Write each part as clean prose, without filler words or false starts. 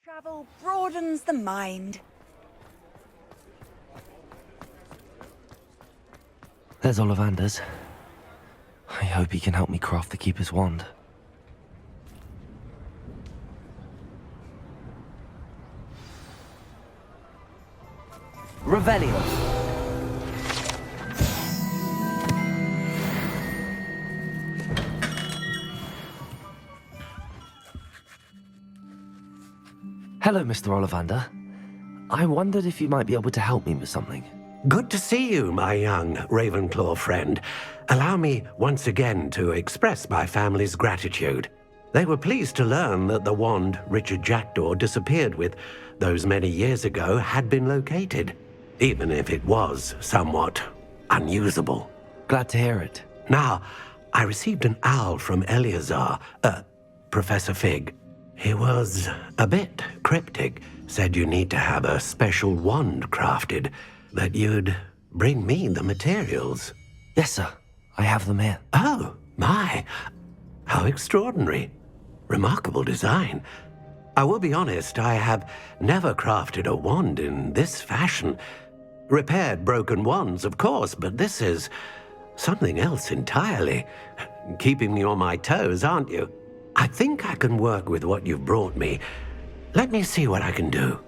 Travel broadens the mind. There's Ollivander's. I hope he can help me craft the Keeper's wand. Revelio. Hello, Mr. Ollivander. I wondered if you might be able to help me with something. Good to see you, my young Ravenclaw friend. Allow me once again to express my family's gratitude. They were pleased to learn that the wand Richard Jackdaw disappeared with those many years ago had been located, even if it was somewhat unusable. Glad to hear it. Now, I received an owl from Eleazar, Professor Fig. He was a bit cryptic, said you need to have a special wand crafted, that you'd bring me the materials. Yes, sir. I have them here. Oh, my. How extraordinary. Remarkable design. I will be honest, I have never crafted a wand in this fashion. Repaired broken wands, of course, but this is something else entirely. Keeping me on my toes, aren't you? I think I can work with what you've brought me. Let me see what I can do.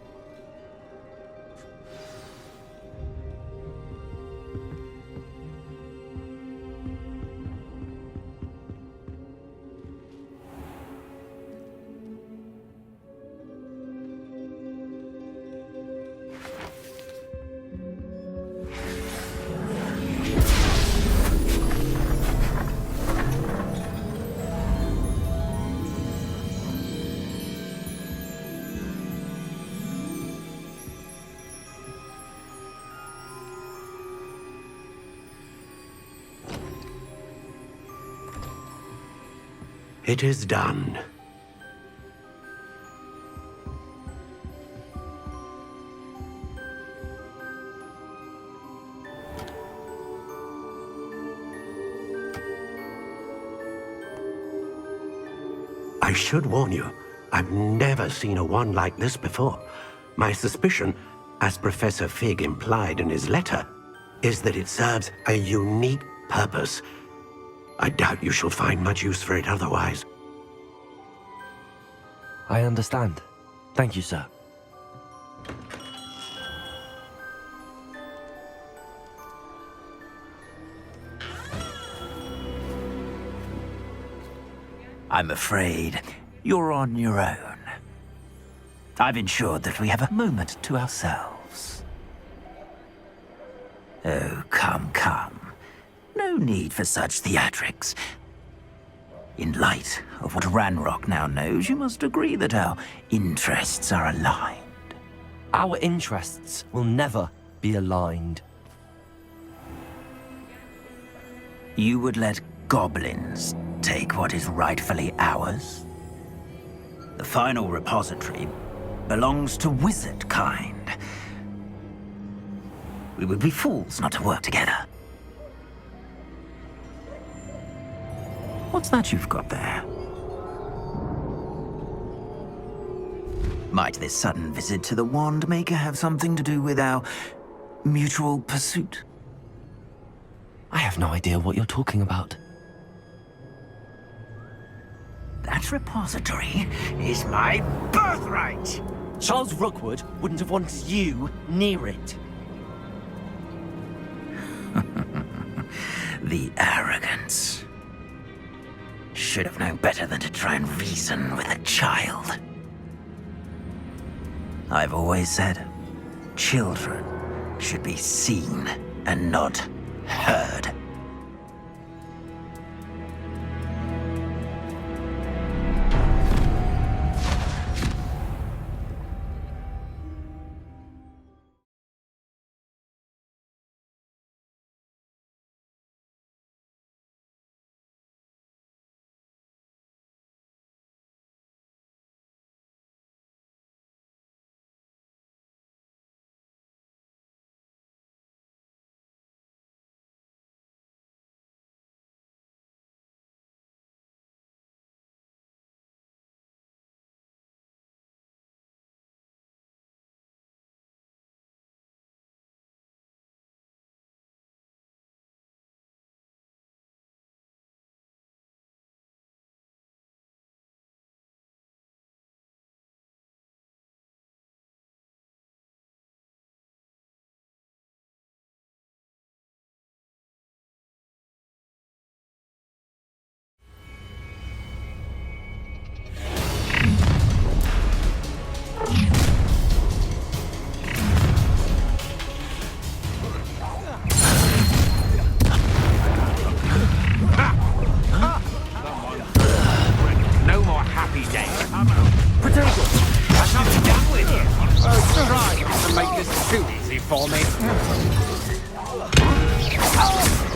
It is done. I should warn you, I've never seen a wand like this before. My suspicion, as Professor Fig implied in his letter, is that it serves a unique purpose. I doubt you shall find much use for it otherwise. I understand. Thank you, sir. I'm afraid you're on your own. I've ensured that we have a moment to ourselves. Oh, come, come. No need for such theatrics. In light of what Ranrock now knows, you must agree that our interests are aligned. Our interests will never be aligned. You would let goblins take what is rightfully ours? The final repository belongs to wizard kind. We would be fools not to work together. What's that you've got there? Might this sudden visit to the Wand Maker have something to do with our mutual pursuit? I have no idea what you're talking about. That repository is my birthright! Charles Rookwood wouldn't have wanted you near it. The arrogance. Should have known better than to try and reason with a child. I've always said, children should be seen and not heard.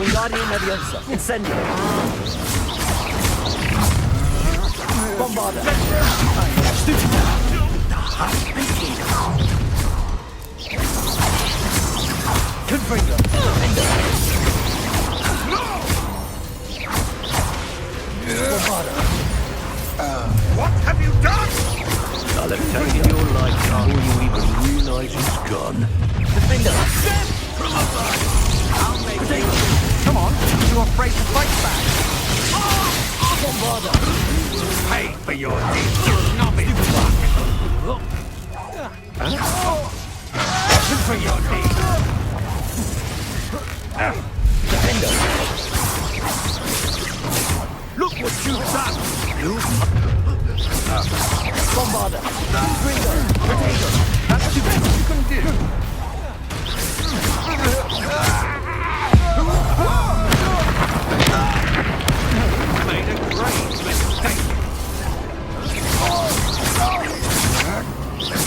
Wingardium Leviosa. Incendio. Bombarda. Stupida. Confringo. Bombarda. What have you done? I'll have taken your life before you even realize it's gone. Defender. Come on, you afraid to fight back? Bombarda. Pay for your deeds, you novice fuck! For your deeds! Defender. Look what you've done! Bombarda. Confringo. Potato. That's the best you can do! Made a great mistake!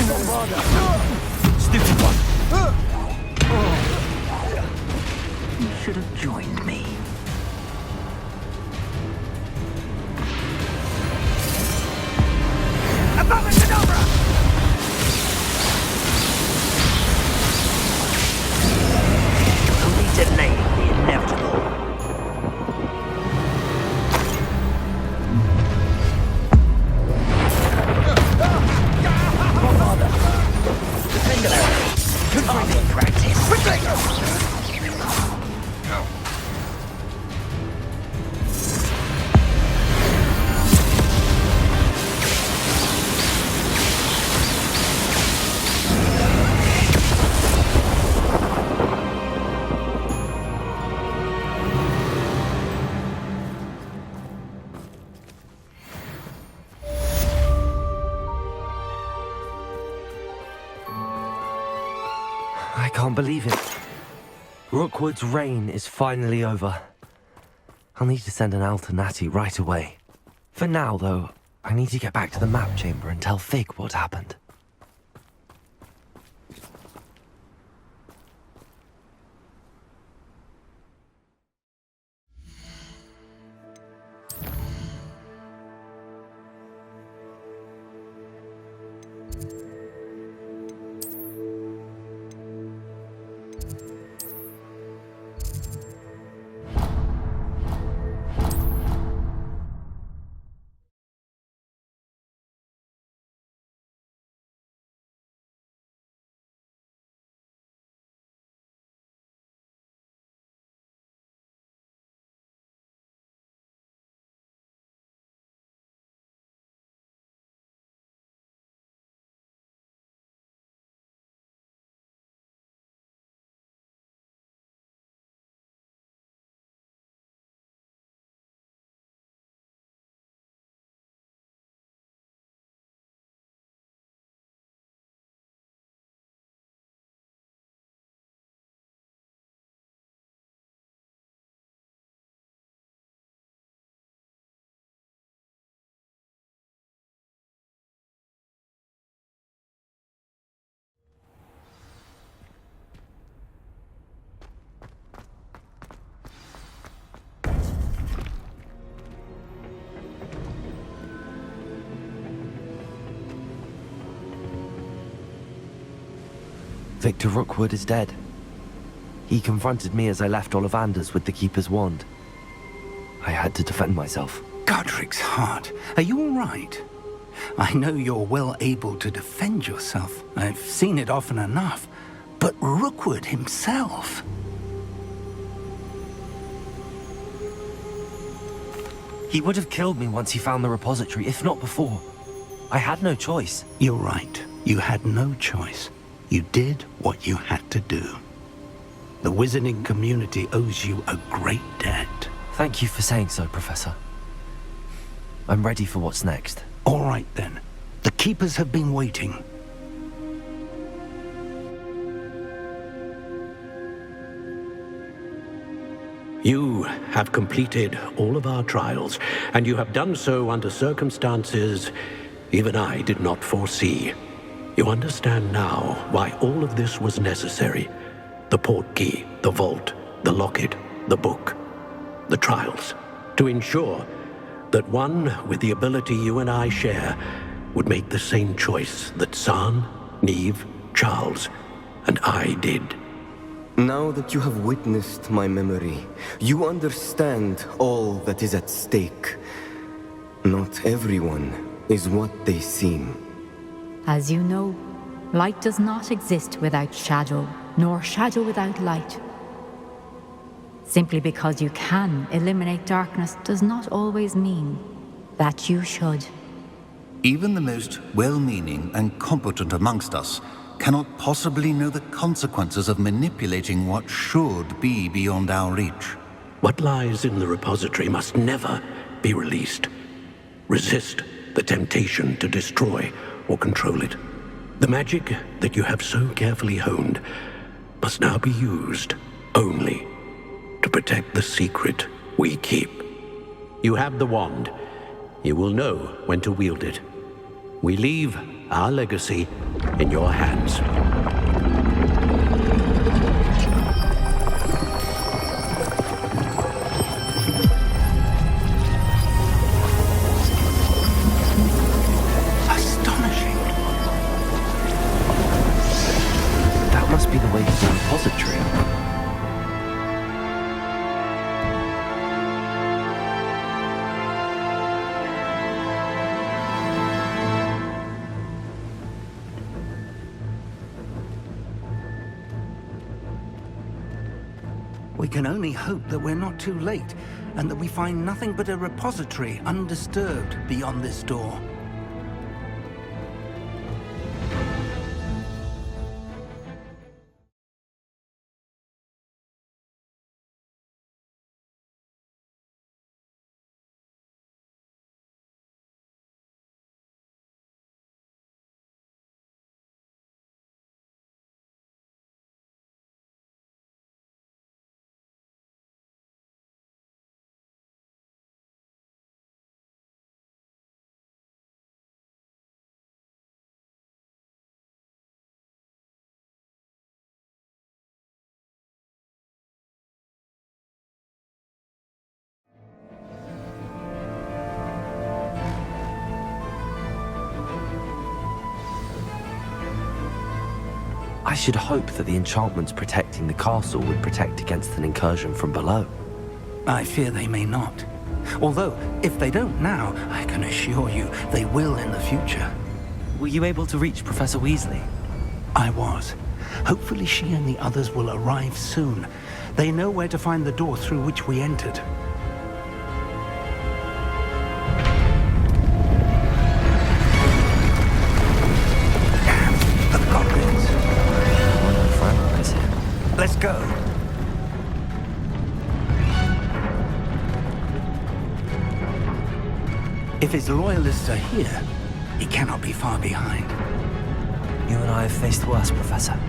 Bombarda. Stupid one! You should have joined me. Above and Kedavra! Only delaying the inevitable. Bombarda. Defender. Target practice. I can't believe it. Rookwood's reign is finally over. I'll need to send an Alternati right away. For now, though, I need to get back to the map chamber and tell Fig what happened. Victor Rookwood is dead. He confronted me as I left Ollivander's with the Keeper's wand. I had to defend myself. Godric's heart, are you all right? I know you're well able to defend yourself. I've seen it often enough. But Rookwood himself... He would have killed me once he found the repository, if not before. I had no choice. You're right. You had no choice. You did what you had to do. The wizarding community owes you a great debt. Thank you for saying so, Professor. I'm ready for what's next. All right, then. The Keepers have been waiting. You have completed all of our trials, and you have done so under circumstances even I did not foresee. You understand now why all of this was necessary. The port key, the vault, the locket, the book, the trials, to ensure that one with the ability you and I share would make the same choice that San, Neve, Charles, and I did. Now that you have witnessed my memory, you understand all that is at stake. Not everyone is what they seem. As you know, light does not exist without shadow, nor shadow without light. Simply because you can eliminate darkness does not always mean that you should. Even the most well-meaning and competent amongst us cannot possibly know the consequences of manipulating what should be beyond our reach. What lies in the repository must never be released. Resist the temptation to destroy or control it. The magic that you have so carefully honed must now be used only to protect the secret we keep. You have the wand. You will know when to wield it. We leave our legacy in your hands. Astonishing. That must be the way to the repository. We can only hope that we're not too late, and that we find nothing but a repository undisturbed beyond this door. I should hope that the enchantments protecting the castle would protect against an incursion from below. I fear they may not. Although, if they don't now, I can assure you they will in the future. Were you able to reach Professor Weasley? I was. Hopefully she and the others will arrive soon. They know where to find the door through which we entered. Damn, the goblins. Let's go. If his loyalists are here, he cannot be far behind. You and I have faced worse, Professor.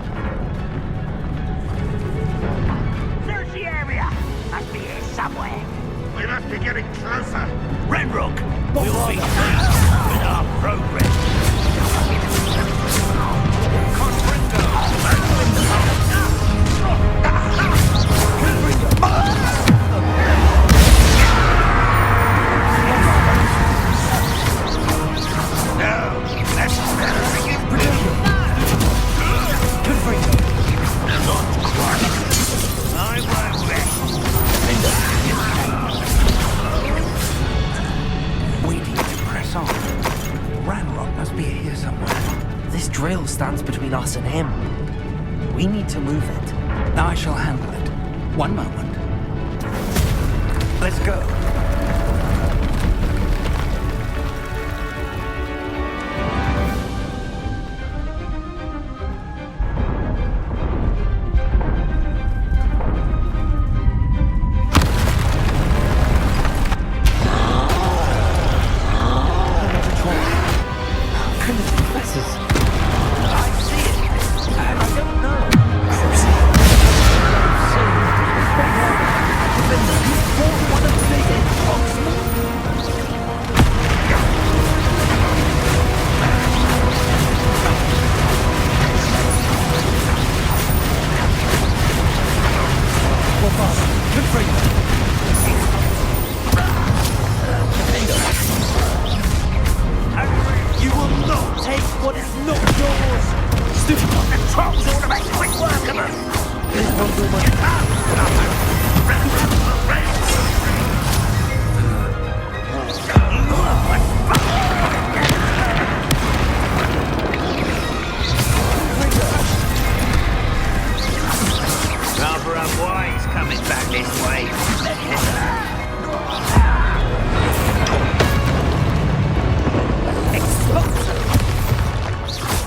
Search the area! Must be here somewhere. We must be getting closer. Renrook, we'll be fast with our progress. Drill stands between us and him. We need to move it. I shall handle it. One moment. Let's go. Well, You will not take what is not yours! Stupid! The trolls ought to make quick work of them! This one's almost... Rather unwise coming back this way.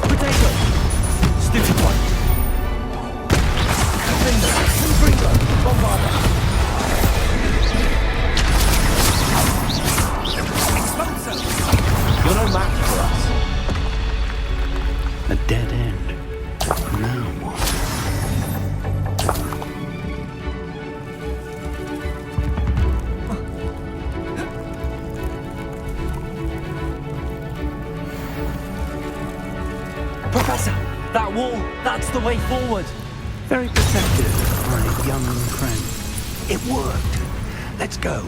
Potato! Stupid one! Bombarder! You're no match for us. A dead end. Now what? Professor! That wall! That's the way forward! Very perceptive, my young friend. It worked. Let's go.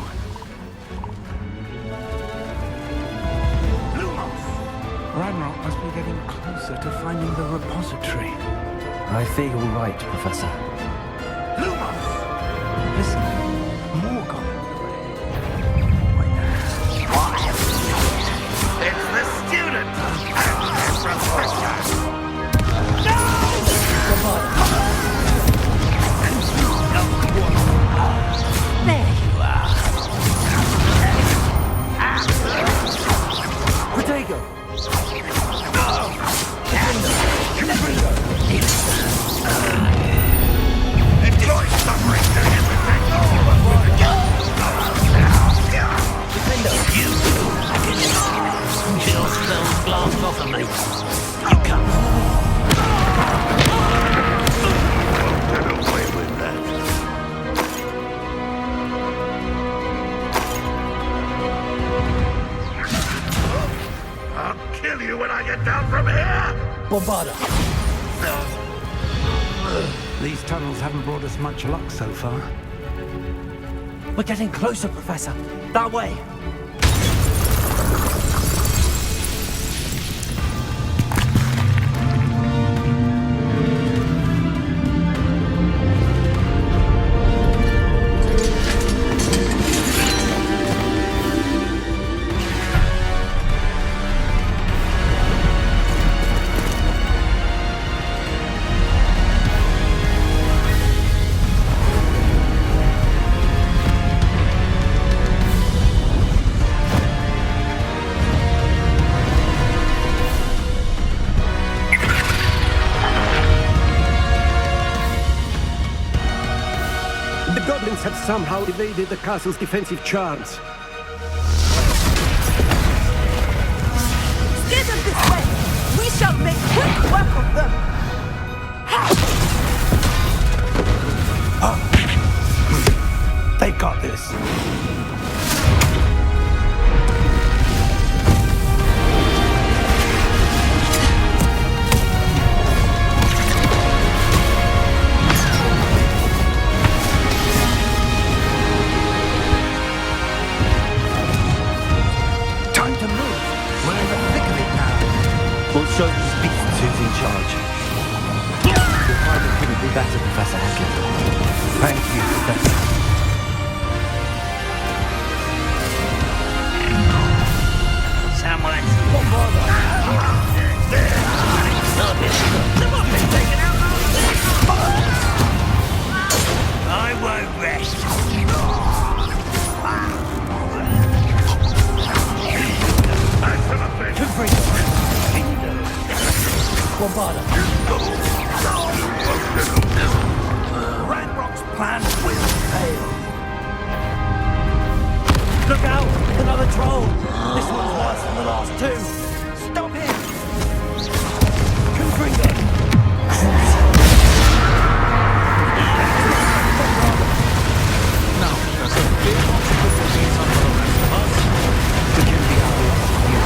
Ranrock must be getting closer to finding the repository. I fear you're right, Professor. Listen, more goblins. It's the student! There you are. Potato! Enjoy suffering to everything! Chill spells blast off of me. You come. Get away with that. I'll kill you when I get down from here! Bombarder! These tunnels haven't brought us much luck so far. We're getting closer, Professor. That way. The goblins have somehow evaded the castle's defensive charms. Steer them this way! We shall make quick work of them! They've got this. Time to move. We're in the thick of it now. We'll show these beasts who's in charge. Your timing couldn't be better, Professor Hackett. Thank you, Professor. Someone's I won't rest. Bombarder! Ranrock's plan will fail. Look out! Another troll! This one's worse than the last two! Stop him! Confringo! Now, there's a big possibility on the rest of us to get the army of you.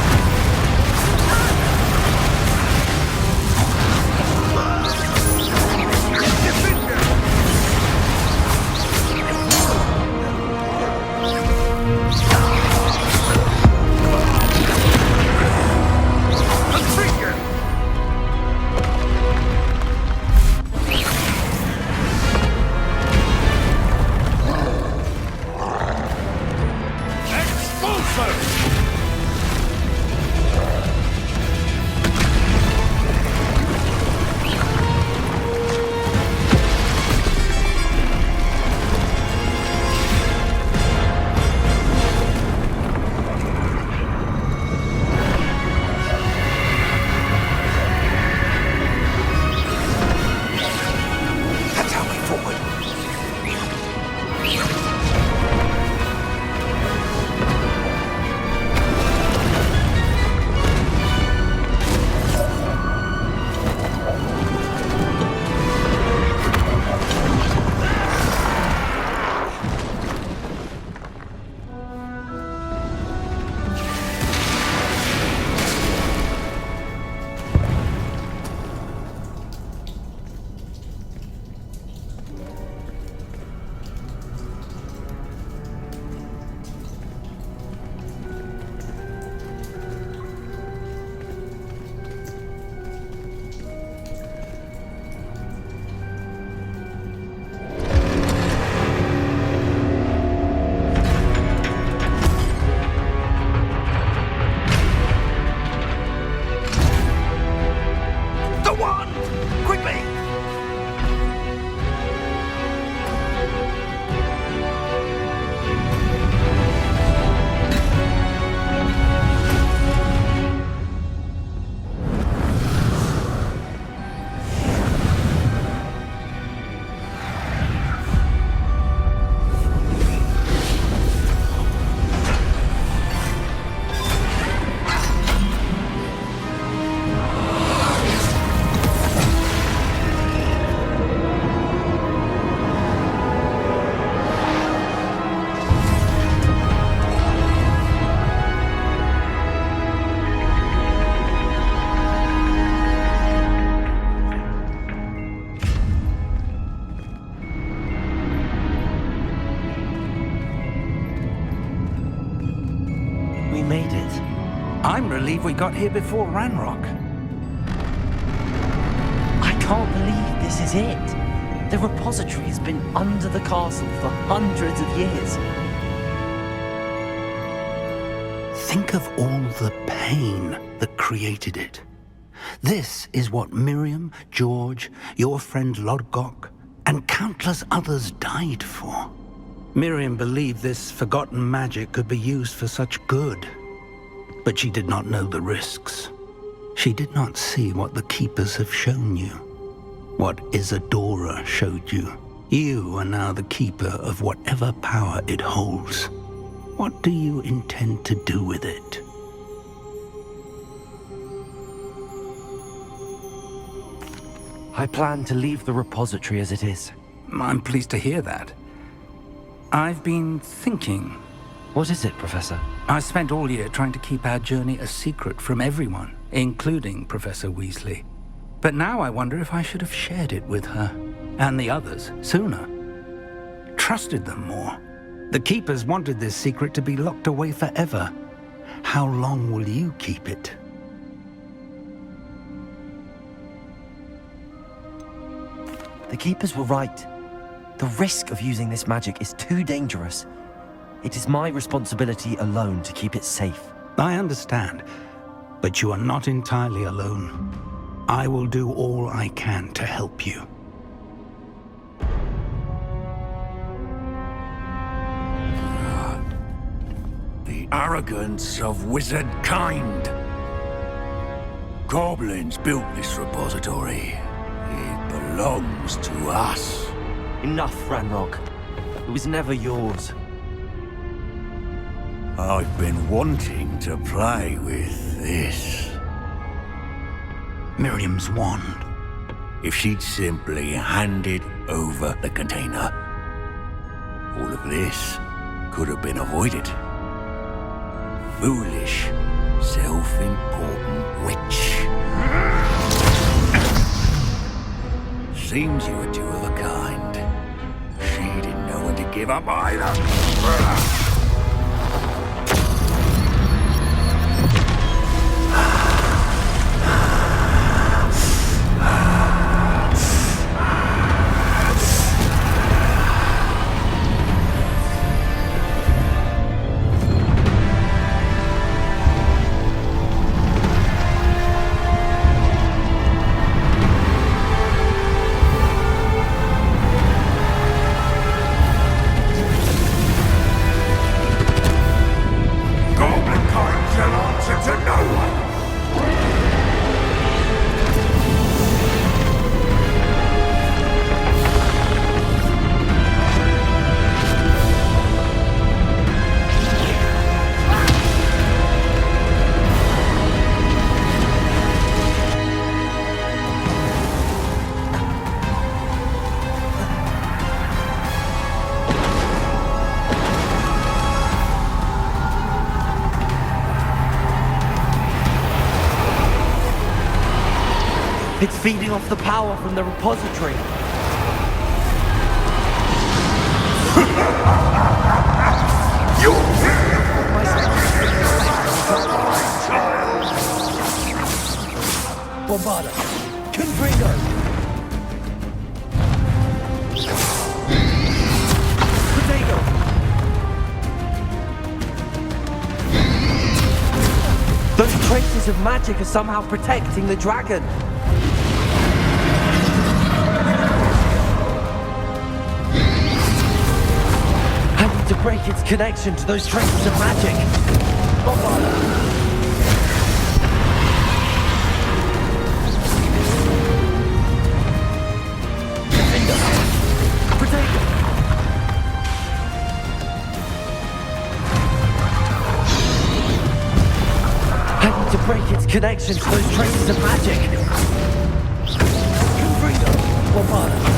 I'm relieved we got here before Ranrock. I can't believe this is it. The repository has been under the castle for hundreds of years. Think of all the pain that created it. This is what Miriam, George, your friend Lodgok, and countless others died for. Miriam believed this forgotten magic could be used for such good, but she did not know the risks. She did not see what the Keepers have shown you, what Isadora showed you. You are now the Keeper of whatever power it holds. What do you intend to do with it? I plan to leave the repository as it is. I'm pleased to hear that. I've been thinking. What is it, Professor? I spent all year trying to keep our journey a secret from everyone, including Professor Weasley. But now I wonder if I should have shared it with her, and the others, sooner. Trusted them more. The Keepers wanted this secret to be locked away forever. How long will you keep it? The Keepers were right. The risk of using this magic is too dangerous. It is my responsibility alone to keep it safe. I understand, but you are not entirely alone. I will do all I can to help you. The arrogance of wizard kind. Goblins built this repository. It belongs to us. Enough, Ranrock. It was never yours. I've been wanting to play with this. Miriam's wand. If she'd simply handed over the container, all of this could have been avoided. Foolish, self-important witch. Seems you were two of a kind. She didn't know when to give up either. It's feeding off the power from the repository. Bombarda. Confringo. Potato. Those traces of magic are somehow protecting the dragon. To break its connection to those traces of magic. Potato. I need to break its connection to those traces of magic. Bombarda.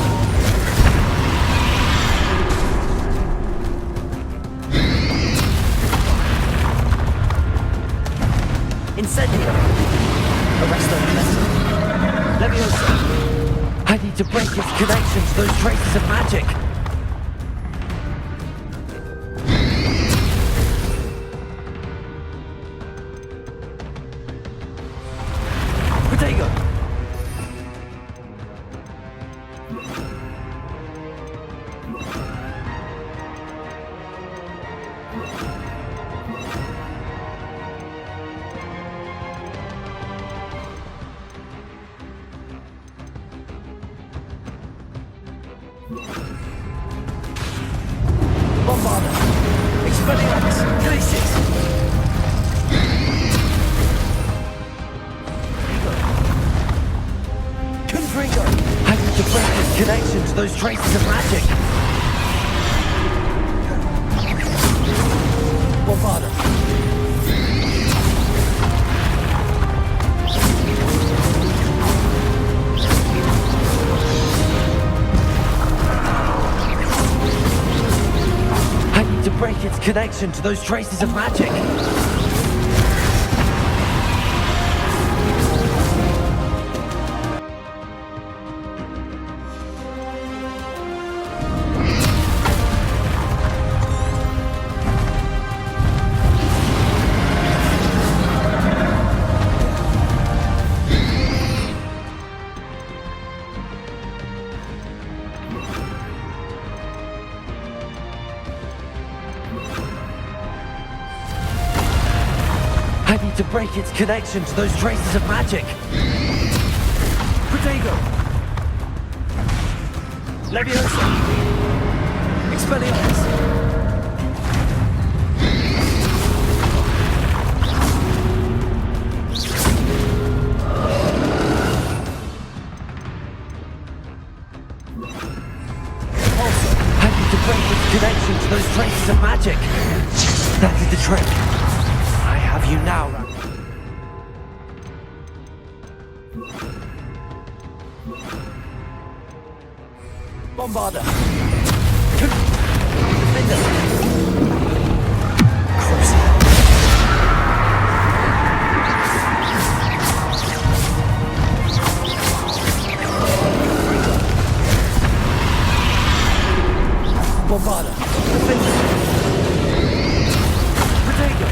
Incendio! Arresto Leviosa! I need to break its connection to those traces of magic! Bombarder! Expelliarmus! Glacius! Confringo! I need to break this connection to those traces of magic! Bombarder! I need to break its connection to those traces of magic! I need to break its connection to those traces of magic. Protego! Leviosa! Expelliarmus! Also, I need to break its connection to those traces of magic. That is the trick. I have you now, Bombarder! Defender! Cruiser! Bombarder! Defender! Protego!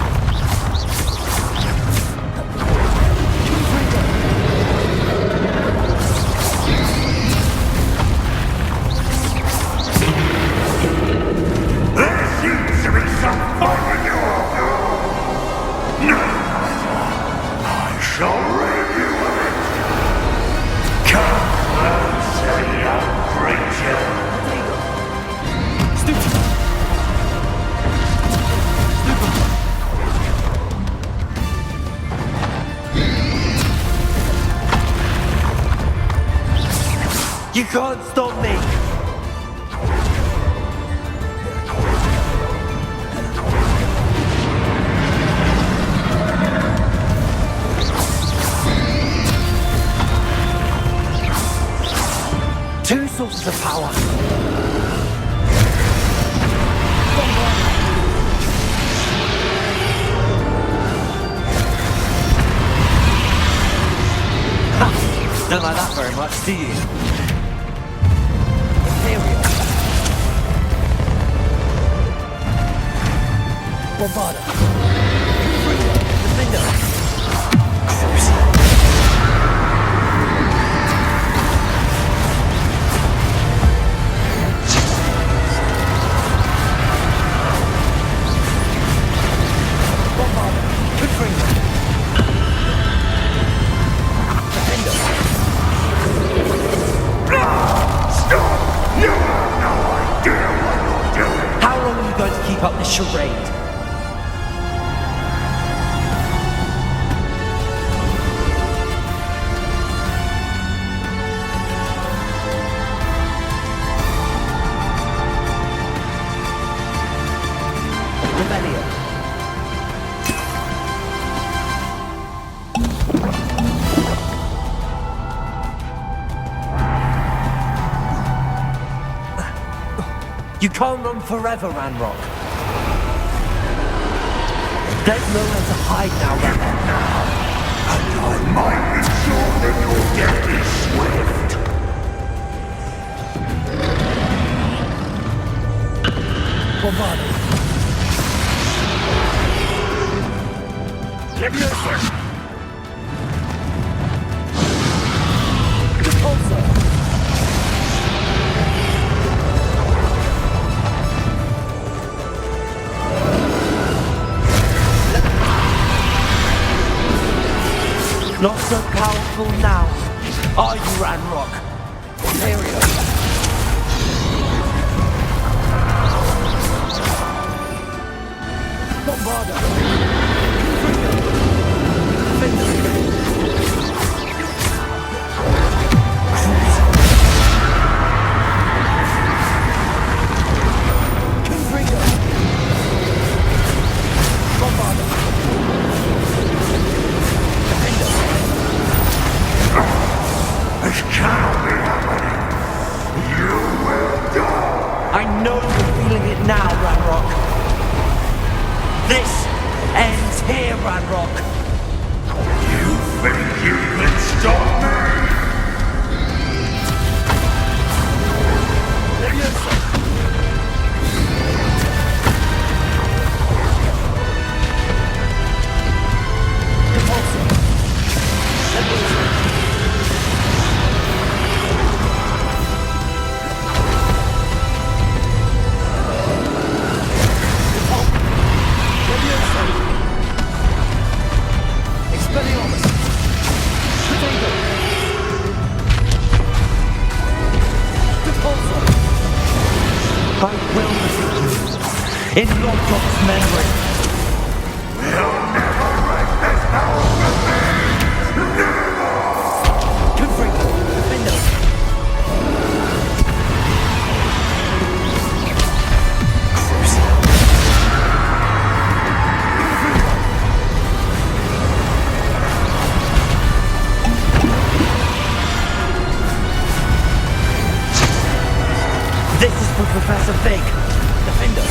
You can't stop me! Two sources of power! Ha! Don't like that very much, do you? Bombarder! Defender! Cruiser! Bombarder! Confringo! Defender! Stop! You have no idea what you're doing! How long are you going to keep up this charade? You can't run forever, Ranrock. There's nowhere to hide now, Ranrock. And I might ensure that your death is swift. Bombarder. Leviosa! Repulsor. Not so powerful now, are you, Ranrock? Ontario. Ranrock! You think you can stop me? I will defeat you in Lodgok's memory. Confringo, defender. This is for Professor Fig, defender.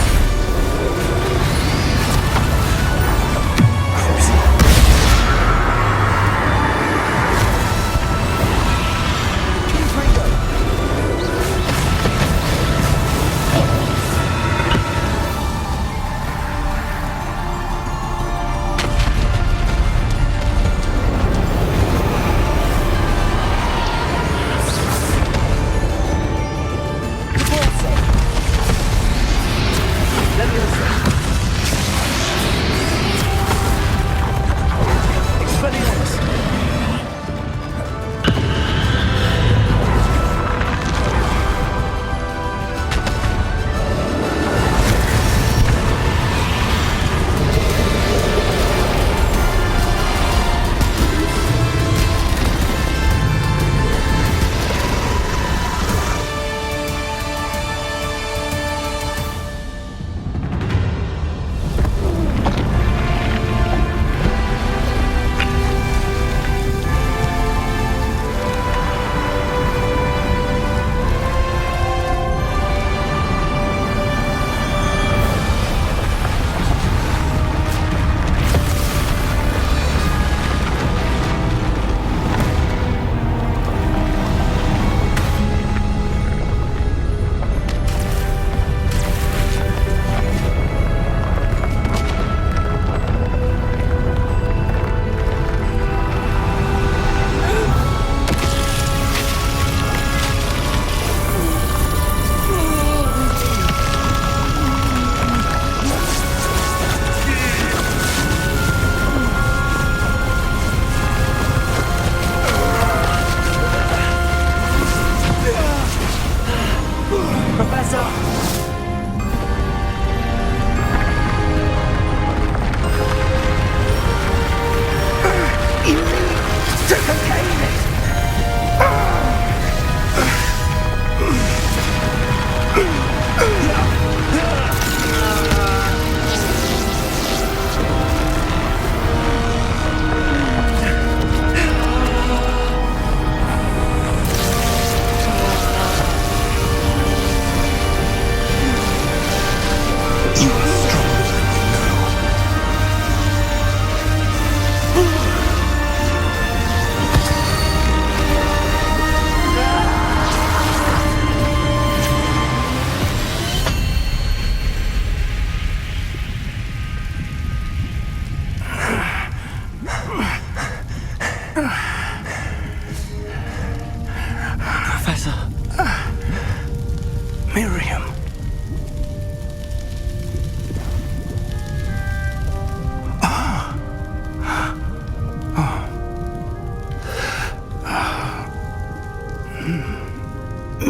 Miriam.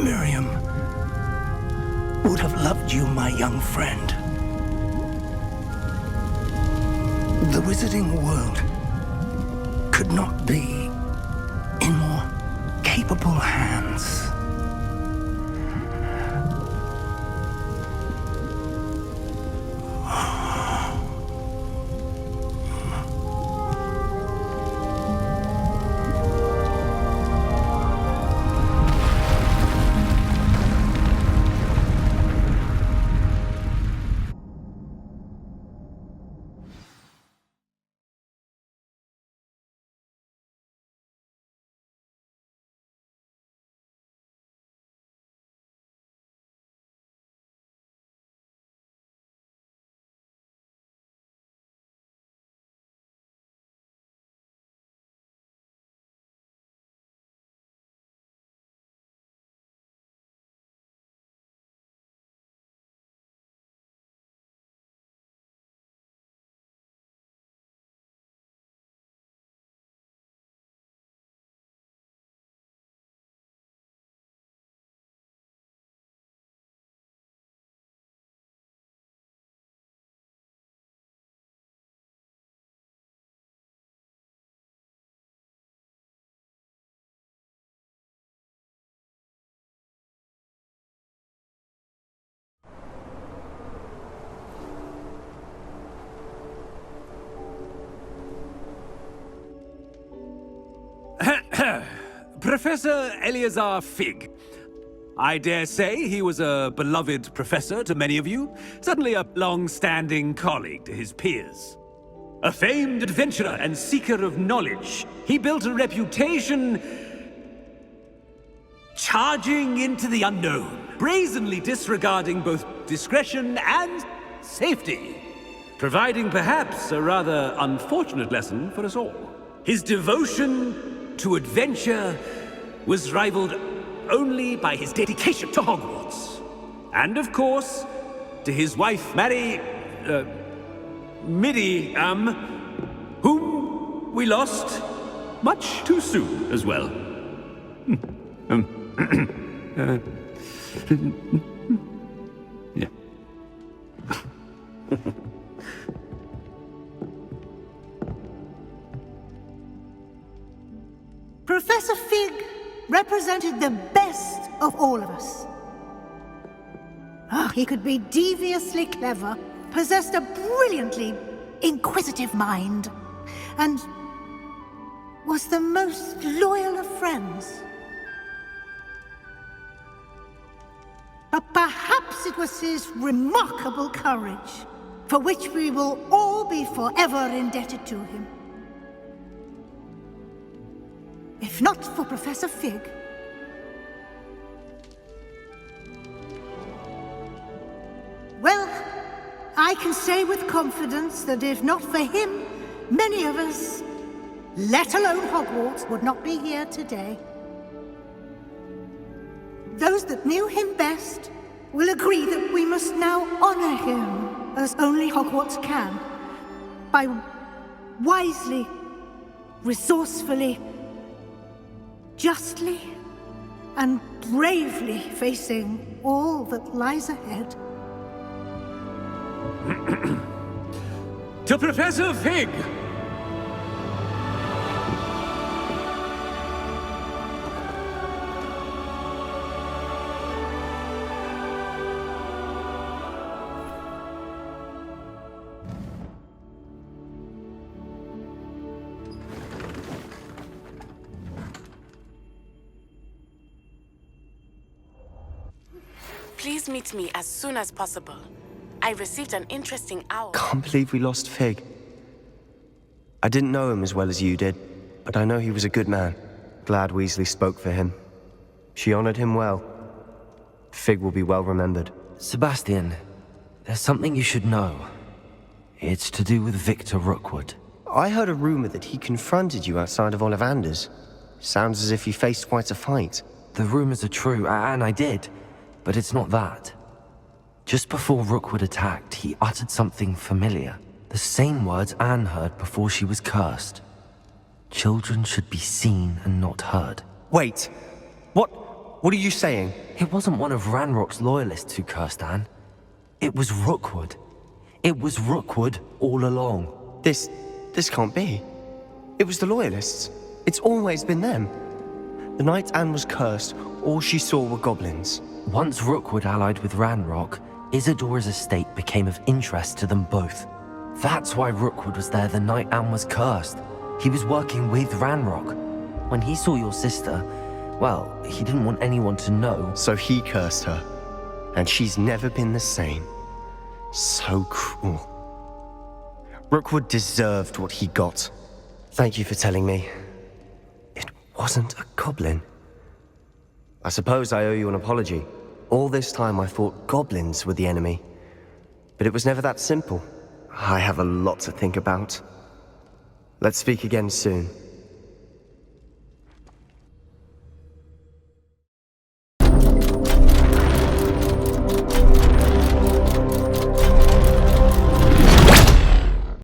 Miriam would have loved you, my young friend. The wizarding world could not be in more capable hands. Professor Eleazar Fig. I dare say he was a beloved professor to many of you, certainly a long-standing colleague to his peers. A famed adventurer and seeker of knowledge, he built a reputation charging into the unknown, brazenly disregarding both discretion and safety, providing perhaps a rather unfortunate lesson for us all. His devotion to adventure was rivaled only by his dedication to Hogwarts. And of course, to his wife, Miriam, whom we lost much too soon as well. Yeah. Professor Fig represented the best of all of us. He could be deviously clever, possessed a brilliantly inquisitive mind, and was the most loyal of friends. But perhaps it was his remarkable courage, for which we will all be forever indebted to him. If not for Professor Fig, well, I can say with confidence that if not for him, many of us, let alone Hogwarts, would not be here today. Those that knew him best will agree that we must now honor him as only Hogwarts can, by wisely, resourcefully, justly, and bravely facing all that lies ahead. To Professor Fig! Please meet me as soon as possible. I received an interesting owl. Can't believe we lost Fig. I didn't know him as well as you did, but I know he was a good man. Glad Weasley spoke for him. She honored him well. Fig will be well remembered. Sebastian, there's something you should know. It's to do with Victor Rookwood. I heard a rumor that he confronted you outside of Ollivander's. Sounds as if he faced quite a fight. The rumors are true, and I did. But it's not that. Just before Rookwood attacked, he uttered something familiar. The same words Anne heard before she was cursed. Children should be seen and not heard. Wait. What are you saying? It wasn't one of Ranrock's loyalists who cursed Anne. It was Rookwood. It was Rookwood all along. This can't be. It was the loyalists. It's always been them. The night Anne was cursed, all she saw were goblins. Once Rookwood allied with Ranrock, Isadora's estate became of interest to them both. That's why Rookwood was there the night Anne was cursed. He was working with Ranrock. When he saw your sister, well, he didn't want anyone to know. So he cursed her. And she's never been the same. So cruel. Rookwood deserved what he got. Thank you for telling me. It wasn't a goblin. I suppose I owe you an apology. All this time I thought goblins were the enemy. But it was never that simple. I have a lot to think about. Let's speak again soon.